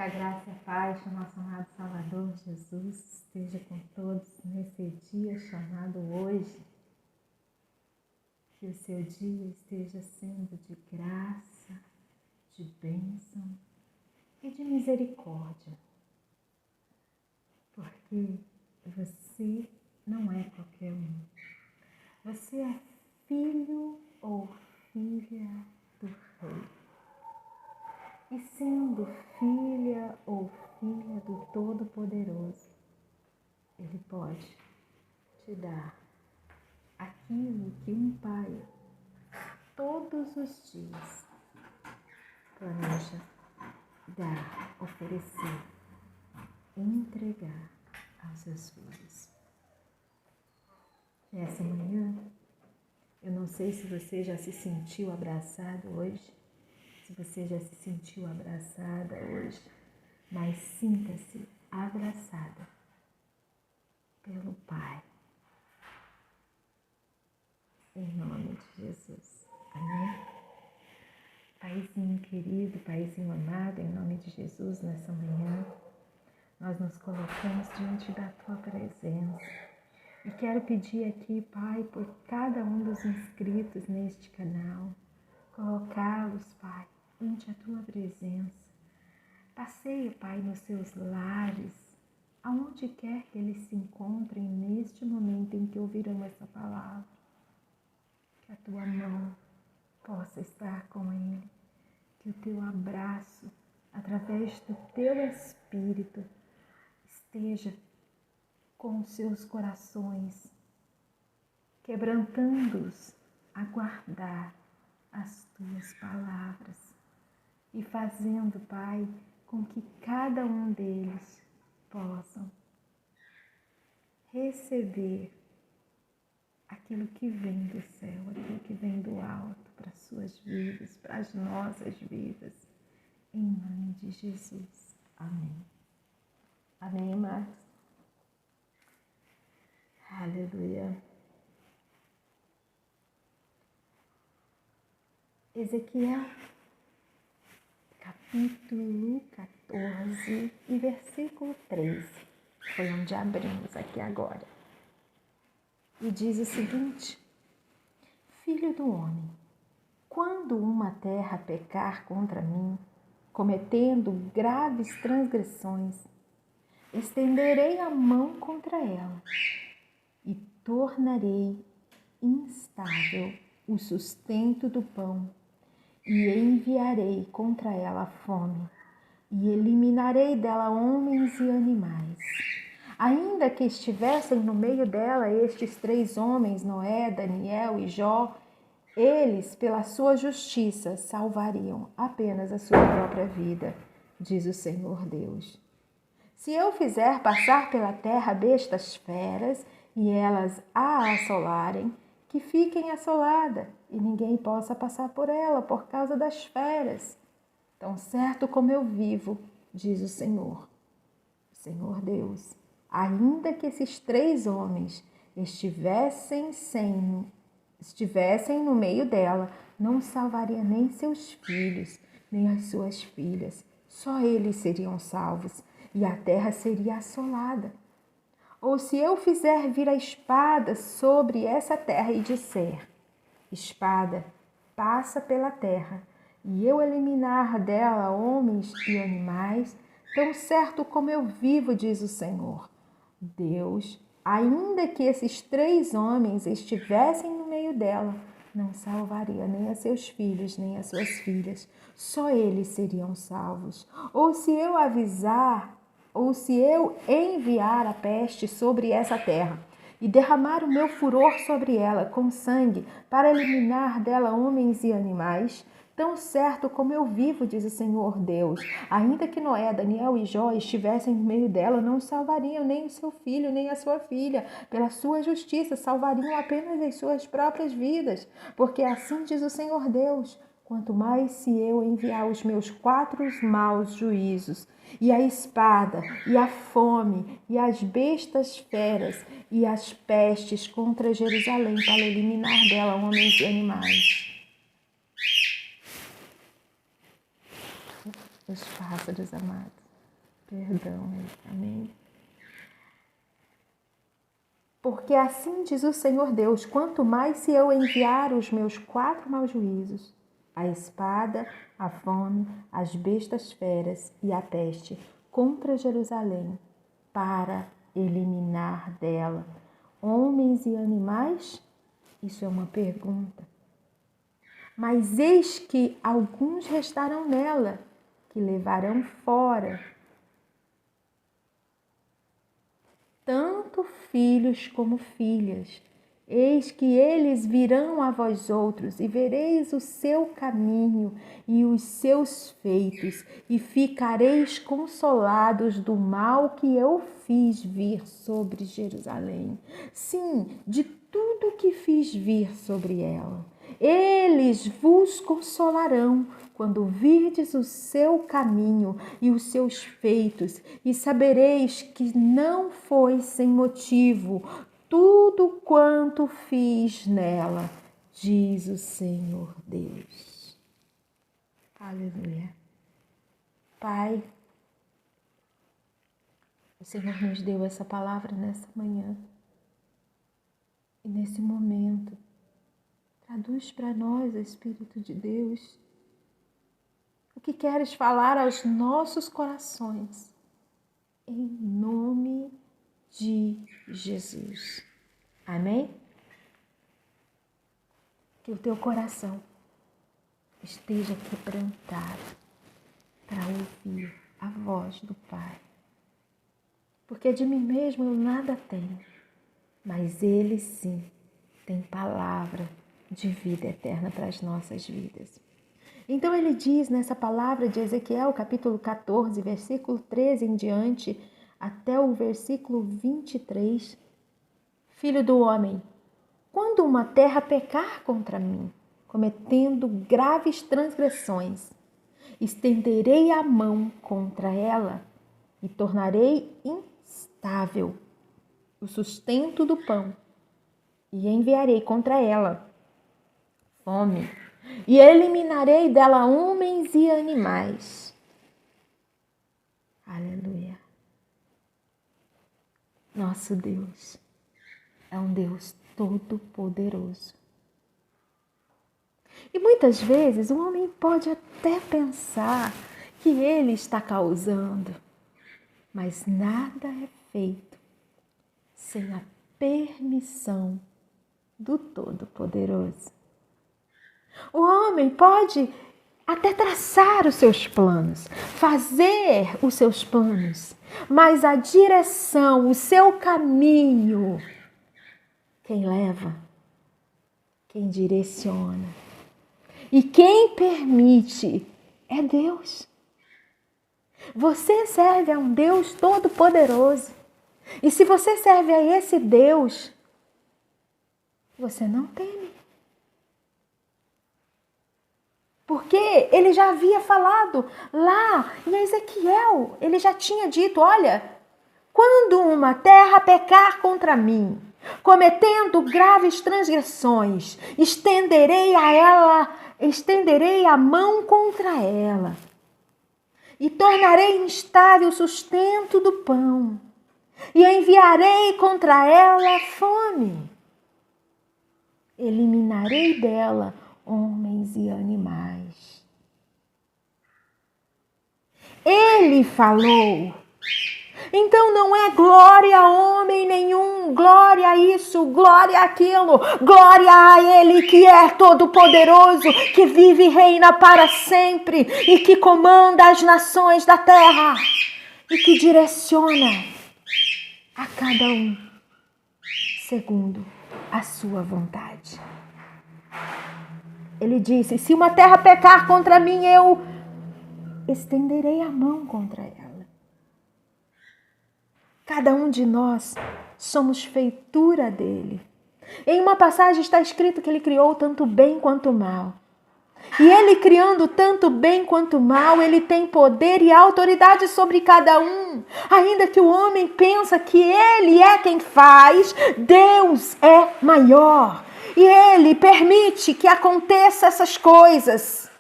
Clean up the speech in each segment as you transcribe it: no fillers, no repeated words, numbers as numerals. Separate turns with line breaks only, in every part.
Que a graça e a paz do nosso amado Salvador Jesus esteja com todos nesse dia chamado hoje. Que o seu dia esteja sendo de graça, de bênção e de misericórdia. Porque você não é qualquer um. Você é filho ou filha do Rei. E sendo filha ou filha do Todo-Poderoso, Ele pode te dar aquilo que um pai todos os dias planeja dar, oferecer, entregar aos seus filhos. Essa manhã, eu não sei se você já se sentiu abraçado hoje, se você já se sentiu abraçada hoje, mas sinta-se abraçada pelo Pai. Em nome de Jesus. Amém? Paizinho querido, Paizinho amado, em nome de Jesus, nessa manhã, nós nos colocamos diante da Tua presença. E quero pedir aqui, Pai, por cada um dos inscritos neste canal, colocá-los, Pai, ante a Tua presença. Passeia, Pai, nos seus lares, aonde quer que eles se encontrem neste momento em que ouvirão essa palavra. Que a Tua mão possa estar com ele, que o Teu abraço, através do Teu Espírito, esteja com os seus corações, quebrantando-os a guardar as Tuas palavras e fazendo, Pai, com que cada um deles possam receber aquilo que vem do céu, aquilo que vem do alto para as suas vidas, para as nossas vidas, em nome de Jesus. Amém. Amém, amados? Aleluia. Ezequiel, capítulo 14 e versículo 13. Foi onde abrimos aqui agora. E diz o seguinte: Filho do homem, quando uma terra pecar contra mim, cometendo graves transgressões, estenderei a mão contra ela e tornarei instável o sustento do pão e enviarei contra ela a fome e eliminarei dela homens e animais. Ainda que estivessem no meio dela estes 3 homens, Noé, Daniel e Jó, eles, pela sua justiça, salvariam apenas a sua própria vida, diz o Senhor Deus. Se eu fizer passar pela terra bestas feras e elas a assolarem, que fiquem assoladas e ninguém possa passar por ela por causa das feras. Tão certo como eu vivo, diz o Senhor Deus. Ainda que esses 3 homens estivessem no meio dela, não salvaria nem seus filhos, nem as suas filhas. Só eles seriam salvos e a terra seria assolada. Ou se eu fizer vir a espada sobre essa terra e disser: espada, passa pela terra, e eu eliminar dela homens e animais, tão certo como eu vivo, diz o Senhor Deus, ainda que esses 3 homens estivessem no meio dela, não salvaria nem a seus filhos, nem as suas filhas. Só eles seriam salvos. Ou se eu enviar a peste sobre essa terra e derramar o meu furor sobre ela com sangue para eliminar dela homens e animais, tão certo como eu vivo, diz o Senhor Deus, ainda que Noé, Daniel e Jó estivessem no meio dela, não salvariam nem o seu filho, nem a sua filha. Pela sua justiça, salvariam apenas as suas próprias vidas. Porque assim diz o Senhor Deus: quanto mais se eu enviar os meus 4 maus juízos, e a espada, e a fome, e as bestas feras, e as pestes contra Jerusalém, para eliminar dela homens e animais. Os pássaros amados. Perdão, amém. Porque assim diz o Senhor Deus, quanto mais se eu enviar os meus 4 maus juízos, a espada, a fome, as bestas feras e a peste, contra Jerusalém, para eliminar dela homens e animais? Isso é uma pergunta. Mas eis que alguns restarão nela, que levarão fora tanto filhos como filhas. Eis que eles virão a vós outros, e vereis o seu caminho e os seus feitos, e ficareis consolados do mal que eu fiz vir sobre Jerusalém. Sim, de tudo que fiz vir sobre ela. Eles vos consolarão quando virdes o seu caminho e os seus feitos, e sabereis que não foi sem motivo tudo quanto fiz nela, diz o Senhor Deus. Aleluia. Pai, o Senhor nos deu essa palavra nessa manhã e nesse momento. Traduz para nós, Espírito de Deus, o que queres falar aos nossos corações, em nome de Jesus. Amém? Que o teu coração esteja quebrantado para ouvir a voz do Pai. Porque de mim mesmo eu nada tenho, mas Ele sim tem palavra de vida eterna para as nossas vidas. Então ele diz nessa palavra de Ezequiel, capítulo 14, versículo 13 em diante, até o versículo 23. Filho do homem, quando uma terra pecar contra mim, cometendo graves transgressões, estenderei a mão contra ela e tornarei instável o sustento do pão, e enviarei contra ela fome, e eliminarei dela homens e animais. Aleluia. Nosso Deus é um Deus todo-poderoso. E muitas vezes o homem pode até pensar que ele está causando, mas nada é feito sem a permissão do Todo-Poderoso. O homem pode até traçar os seus planos, fazer os seus planos, mas a direção, o seu caminho, quem leva, quem direciona e quem permite é Deus. Você serve a um Deus todo-poderoso. E se você serve a esse Deus, você não teme. Porque ele já havia falado lá em Ezequiel, ele já tinha dito, olha, quando uma terra pecar contra mim, cometendo graves transgressões, estenderei a mão contra ela e tornarei instável o sustento do pão e enviarei contra ela fome. Eliminarei dela homens e animais. Ele falou. Então não é glória a homem nenhum, glória a isso, glória a aquilo, glória a Ele que é todo-poderoso, que vive e reina para sempre e que comanda as nações da terra e que direciona a cada um segundo a sua vontade. Ele disse, se uma terra pecar contra mim, eu estenderei a mão contra ela. Cada um de nós somos feitura dele. Em uma passagem está escrito que ele criou tanto bem quanto mal. E ele criando tanto bem quanto mal, ele tem poder e autoridade sobre cada um. Ainda que o homem pensa que ele é quem faz, Deus é maior. E ele permite que aconteça essas coisas.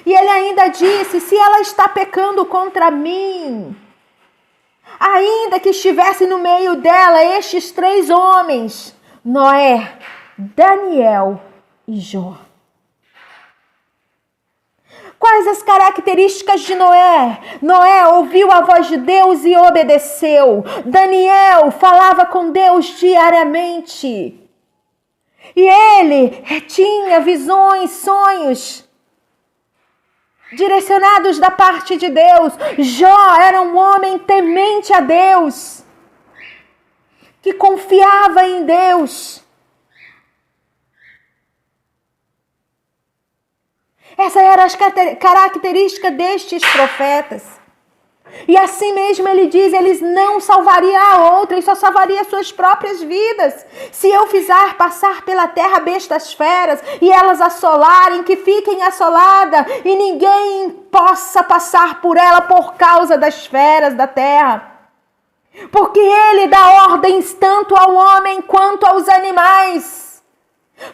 E ele ainda disse: se ela está pecando contra mim, ainda que estivesse no meio dela estes 3 homens, Noé, Daniel e Jó. Quais as características de Noé? Noé ouviu a voz de Deus e obedeceu. Daniel falava com Deus diariamente. E ele tinha visões, sonhos direcionados da parte de Deus. Jó era um homem temente a Deus, que confiava em Deus. Essa era a característica destes profetas. E assim mesmo ele diz: eles não salvariam a outra, só salvaria suas próprias vidas. Se eu fizer passar pela terra bestas feras e elas assolarem, que fiquem assoladas e ninguém possa passar por ela por causa das feras da terra. Porque ele dá ordens tanto ao homem quanto aos animais.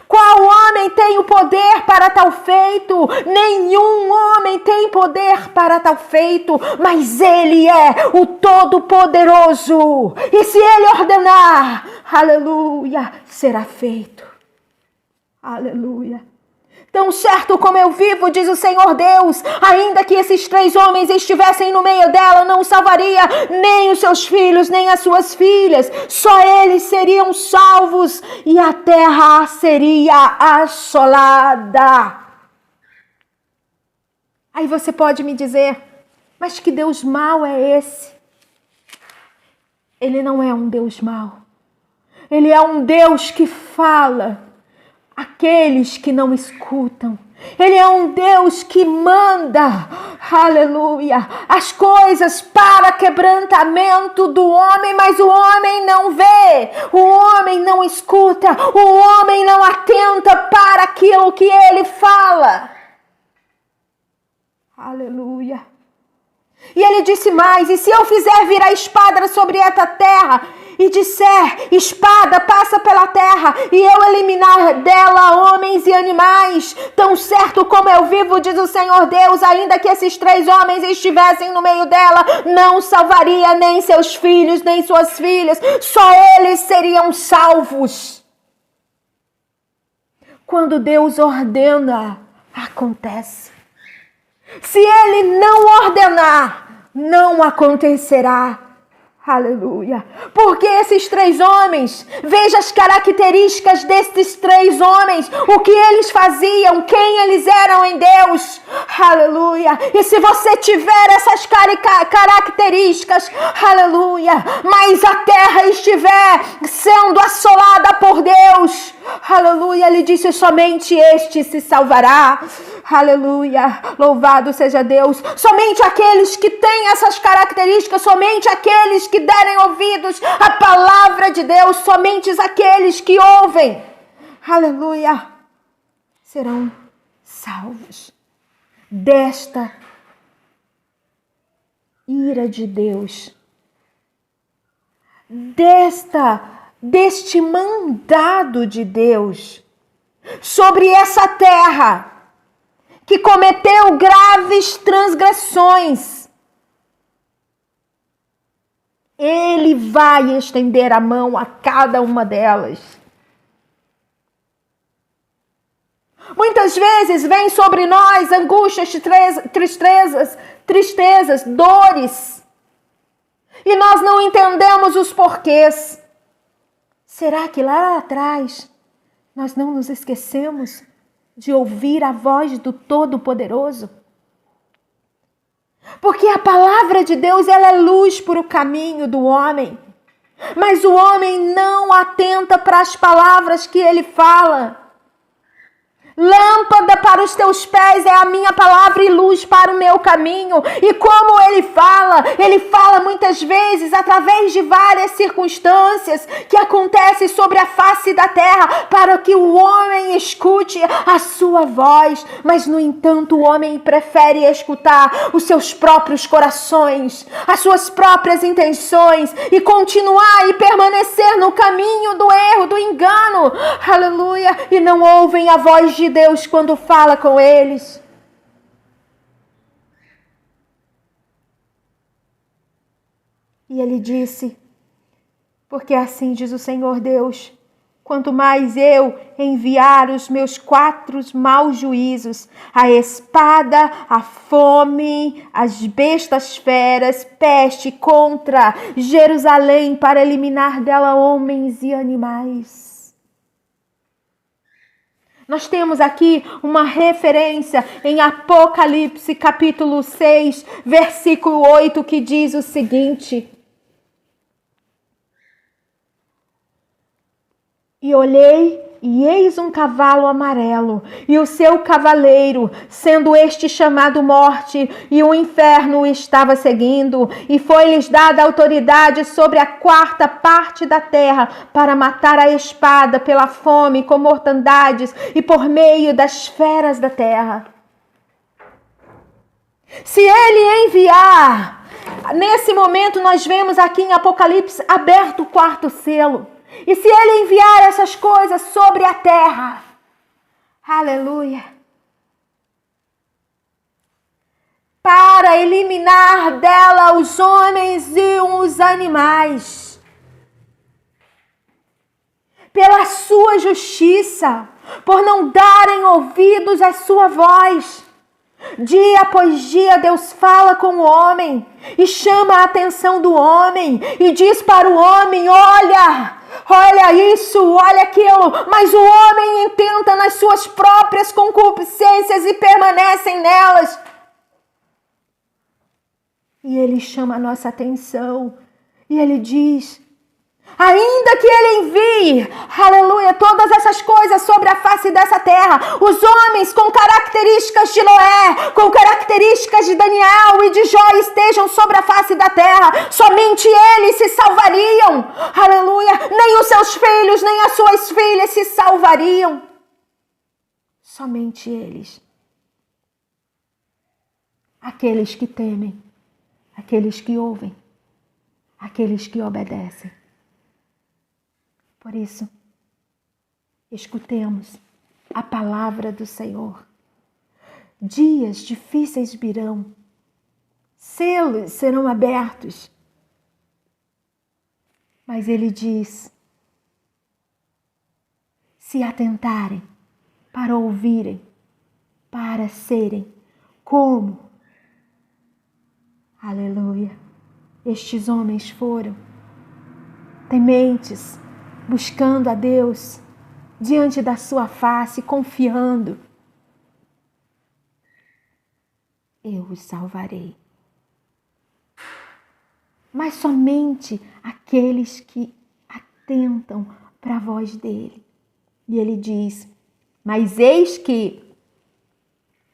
Qual homem tem o poder para tal feito? Nenhum homem tem poder para tal feito, mas ele é o Todo-Poderoso. E se ele ordenar, aleluia, será feito. Aleluia. Tão certo como eu vivo, diz o Senhor Deus, ainda que esses 3 homens estivessem no meio dela, não salvaria nem os seus filhos, nem as suas filhas. Só eles seriam salvos e a terra seria assolada. Aí você pode me dizer: mas que Deus mau é esse? Ele não é um Deus mau. Ele é um Deus que fala aqueles que não escutam. Ele é um Deus que manda, aleluia, as coisas para quebrantamento do homem, mas o homem não vê, o homem não escuta, o homem não atenta para aquilo que ele fala. Aleluia. E ele disse mais: e se eu fizer vir a espada sobre esta terra, e disser: espada, passa pela terra, e eu eliminar dela homens e animais, tão certo como eu vivo, diz o Senhor Deus, ainda que esses 3 homens estivessem no meio dela, não salvaria nem seus filhos, nem suas filhas, só eles seriam salvos. Quando Deus ordena, acontece. Se ele não ordenar, não acontecerá. Aleluia. Porque esses 3 homens, veja as características desses 3 homens, o que eles faziam, quem eles eram em Deus. Aleluia. E se você tiver essas características, aleluia, mas a terra estiver sendo assolada por Deus, aleluia, ele disse: somente este se salvará. Aleluia, louvado seja Deus. Somente aqueles que têm essas características, somente aqueles que derem ouvidos à palavra de Deus, somente aqueles que ouvem, aleluia, serão salvos desta ira de Deus, deste mandado de Deus sobre essa terra, que cometeu graves transgressões. Ele vai estender a mão a cada uma delas. Muitas vezes vem sobre nós angústias, tristezas, dores. E nós não entendemos os porquês. Será que lá atrás nós não nos esquecemos de ouvir a voz do Todo-Poderoso? Porque a palavra de Deus, ela é luz para o caminho do homem. Mas o homem não atenta para as palavras que ele fala. Lâmpada para os teus pés é a minha palavra e luz para o meu caminho. E como ele fala muitas vezes através de várias circunstâncias que acontecem sobre a face da terra, para que o homem escute a sua voz. Mas, no entanto, o homem prefere escutar os seus próprios corações, as suas próprias intenções, e continuar e permanecer no caminho do erro, do engano. Aleluia! E não ouvem a voz de Deus quando fala com eles. E ele disse: porque assim diz o Senhor Deus, quanto mais eu enviar os meus 4 maus juízos, a espada, a fome, as bestas feras, peste contra Jerusalém, para eliminar dela homens e animais. Nós temos aqui uma referência em Apocalipse capítulo 6, versículo 8, que diz o seguinte: e olhei, e eis um cavalo amarelo, e o seu cavaleiro, sendo este chamado Morte, e o inferno o estava seguindo, e foi-lhes dada autoridade sobre a 4ª parte da terra, para matar a espada, pela fome, com mortandades, e por meio das feras da terra. Se ele enviar, nesse momento nós vemos aqui em Apocalipse aberto o 4º selo. E se ele enviar essas coisas sobre a terra, aleluia, para eliminar dela os homens e os animais, pela sua justiça, por não darem ouvidos à sua voz. Dia após dia Deus fala com o homem e chama a atenção do homem e diz para o homem: olha isso, olha aquilo, mas o homem intenta nas suas próprias concupiscências e permanece nelas. E ele chama a nossa atenção e ele diz: ainda que ele envie, aleluia, todas essas coisas sobre a face dessa terra, os homens com características de Noé, com características de Daniel e de Jó estejam sobre a face da terra, somente eles se salvariam, aleluia, nem os seus filhos, nem as suas filhas se salvariam, somente eles, aqueles que temem, aqueles que ouvem, aqueles que obedecem. Por isso, escutemos a palavra do Senhor. Dias difíceis virão, selos serão abertos. Mas ele diz: se atentarem para ouvirem, para serem como, aleluia, estes homens foram, tementes, buscando a Deus, diante da sua face, confiando. Eu os salvarei. Mas somente aqueles que atentam para a voz dele. E ele diz: mas eis que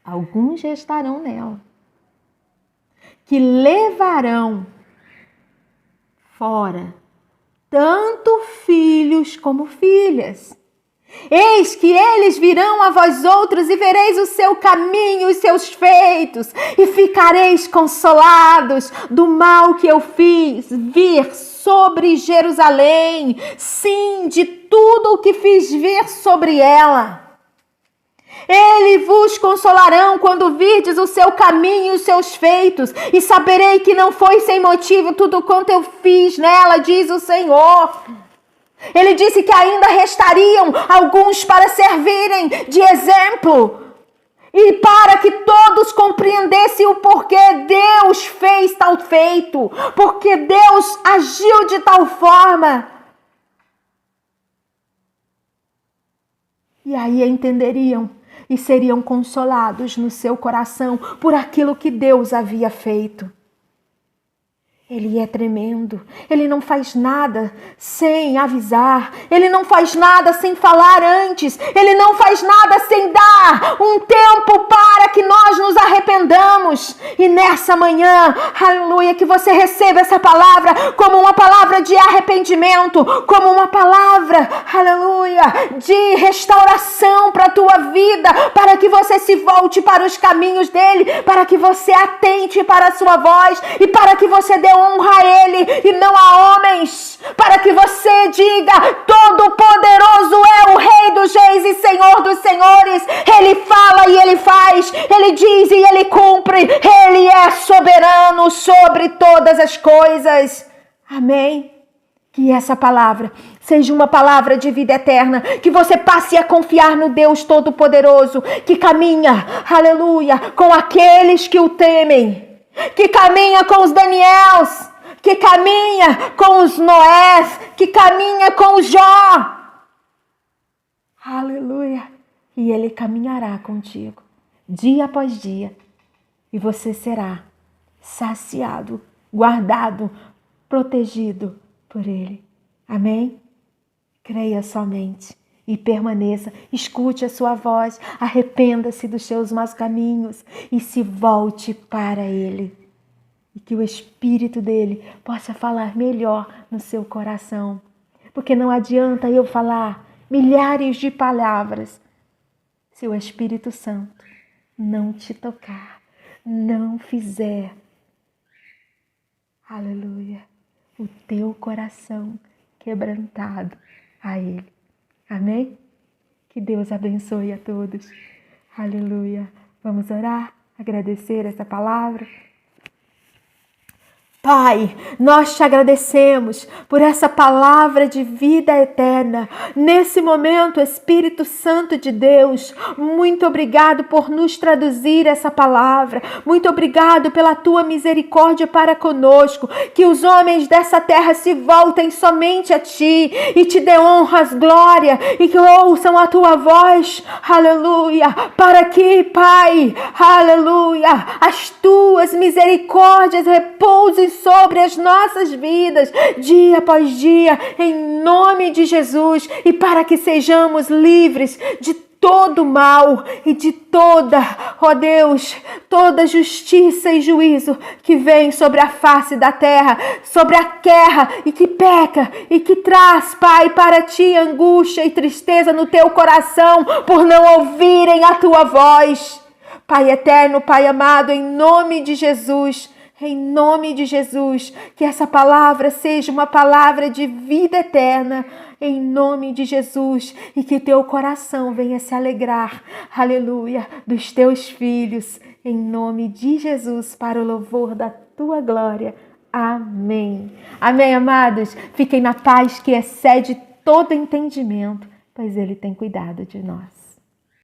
alguns já estarão nela, que levarão fora tanto filhos como filhas. Eis que eles virão a vós outros e vereis o seu caminho e os seus feitos, e ficareis consolados do mal que eu fiz vir sobre Jerusalém, sim, de tudo o que fiz vir sobre ela. Ele vos consolarão quando virdes o seu caminho e os seus feitos, e saberei que não foi sem motivo tudo quanto eu fiz nela, diz o Senhor. Ele disse que ainda restariam alguns para servirem de exemplo, e para que todos compreendessem o porquê Deus fez tal feito, porque Deus agiu de tal forma. E aí entenderiam e seriam consolados no seu coração por aquilo que Deus havia feito. Ele é tremendo, ele não faz nada sem avisar, ele não faz nada sem falar antes, ele não faz nada sem dar um tempo para que nós nos arrependamos. E nessa manhã, aleluia, que você receba essa palavra como uma palavra de arrependimento, como uma palavra, aleluia, de restauração para a tua vida, para que você se volte para os caminhos dele, para que você atente para a sua voz e para que você dê honra a ele e não a homens, para que você diga: todo-poderoso é o Rei dos Reis e Senhor dos Senhores. Ele fala e ele faz, ele diz e ele cumpre, ele é soberano sobre todas as coisas. Amém? Que essa palavra seja uma palavra de vida eterna, que você passe a confiar no Deus Todo-Poderoso, que caminha, aleluia, com aqueles que o temem, que caminha com os Daniels, que caminha com os Noés, que caminha com o Jó. Aleluia. E Ele caminhará contigo, dia após dia, e você será saciado, guardado, protegido por Ele. Amém? Creia somente e permaneça. Escute a sua voz, arrependa-se dos seus maus caminhos e se volte para Ele. E que o Espírito dele possa falar melhor no seu coração. Porque não adianta eu falar milhares de palavras se o Espírito Santo não te tocar, não fizer, aleluia, o teu coração quebrantado a Ele. Amém? Que Deus abençoe a todos. Aleluia. Vamos orar, agradecer essa palavra. Pai, nós te agradecemos por essa palavra de vida eterna. Nesse momento, Espírito Santo de Deus, muito obrigado por nos traduzir essa palavra. Muito obrigado pela tua misericórdia para conosco. Que os homens dessa terra se voltem somente a ti e te dê honras, glória e que ouçam a tua voz. Aleluia. Para que, Pai, aleluia, as tuas misericórdias repousem sobre as nossas vidas, dia após dia, em nome de Jesus, e para que sejamos livres de todo mal e de toda, ó Deus, toda justiça e juízo que vem sobre a face da terra, sobre a terra e que peca e que traz, Pai, para ti angústia e tristeza no teu coração por não ouvirem a tua voz. Pai eterno, Pai amado, em nome de Jesus, em nome de Jesus, que essa palavra seja uma palavra de vida eterna, em nome de Jesus, e que teu coração venha se alegrar, aleluia, dos teus filhos, em nome de Jesus, para o louvor da tua glória. Amém. Amém, amados? Fiquem na paz que excede todo entendimento, pois Ele tem cuidado de nós.